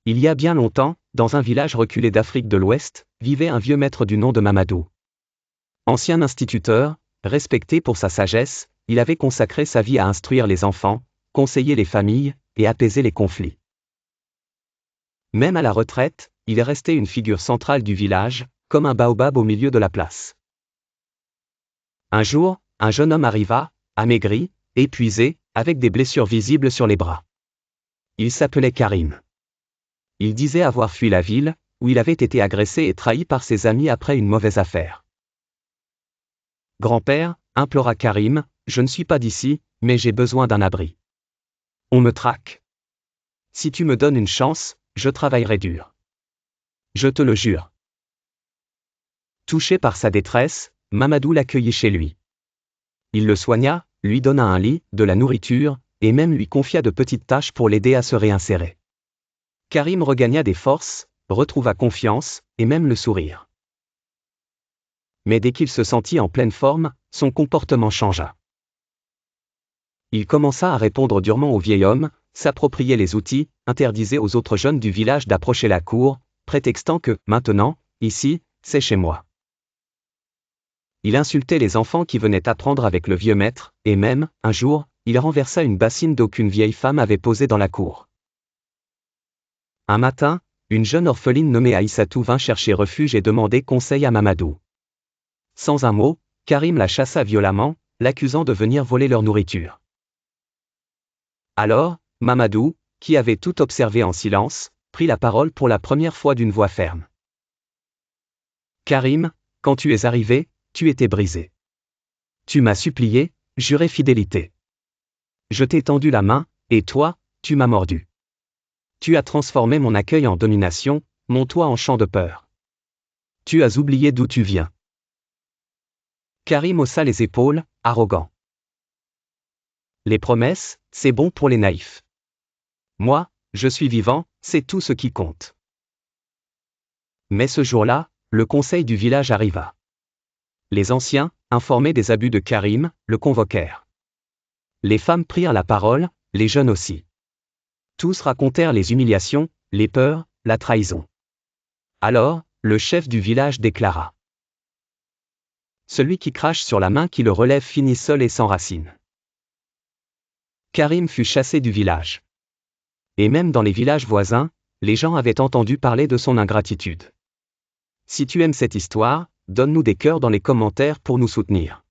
Il y a bien longtemps, dans un village reculé d'Afrique de l'Ouest, vivait un vieux maître du nom de Mamadou. Ancien instituteur, respecté pour sa sagesse, il avait consacré sa vie à instruire les enfants, conseiller les familles, et apaiser les conflits. Même à la retraite, il est resté une figure centrale du village, comme un baobab au milieu de la place. Un jour, un jeune homme arriva, amaigri, épuisé, avec des blessures visibles sur les bras. Il s'appelait Karim. Il disait avoir fui la ville, où il avait été agressé et trahi par ses amis après une mauvaise affaire. « Grand-père, implora Karim, je ne suis pas d'ici, mais j'ai besoin d'un abri. On me traque. Si tu me donnes une chance, je travaillerai dur. Je te le jure. » Touché par sa détresse, Mamadou l'accueillit chez lui. Il le soigna, lui donna un lit, de la nourriture, et même lui confia de petites tâches pour l'aider à se réinsérer. Karim regagna des forces, retrouva confiance, et même le sourire. Mais dès qu'il se sentit en pleine forme, son comportement changea. Il commença à répondre durement au vieil homme, s'approprier les outils, interdisait aux autres jeunes du village d'approcher la cour, prétextant que, maintenant, ici, c'est chez moi. Il insultait les enfants qui venaient apprendre avec le vieux maître, et même, un jour, il renversa une bassine d'eau qu'une vieille femme avait posée dans la cour. Un matin, une jeune orpheline nommée Aïssatou vint chercher refuge et demander conseil à Mamadou. Sans un mot, Karim la chassa violemment, l'accusant de venir voler leur nourriture. Alors, Mamadou, qui avait tout observé en silence, prit la parole pour la première fois d'une voix ferme. « Karim, quand tu es arrivé, tu étais brisé. Tu m'as supplié, juré fidélité. Je t'ai tendu la main, et toi, tu m'as mordu. Tu as transformé mon accueil en domination, mon toit en champ de peur. Tu as oublié d'où tu viens. » Karim haussa les épaules, arrogant. Les promesses, c'est bon pour les naïfs. Moi, je suis vivant, c'est tout ce qui compte. Mais ce jour-là, le conseil du village arriva. Les anciens, informés des abus de Karim, le convoquèrent. Les femmes prirent la parole, les jeunes aussi. Tous racontèrent les humiliations, les peurs, la trahison. Alors, le chef du village déclara. Celui qui crache sur la main qui le relève finit seul et sans racine. Karim fut chassé du village. Et même dans les villages voisins, les gens avaient entendu parler de son ingratitude. Si tu aimes cette histoire, donne-nous des cœurs dans les commentaires pour nous soutenir.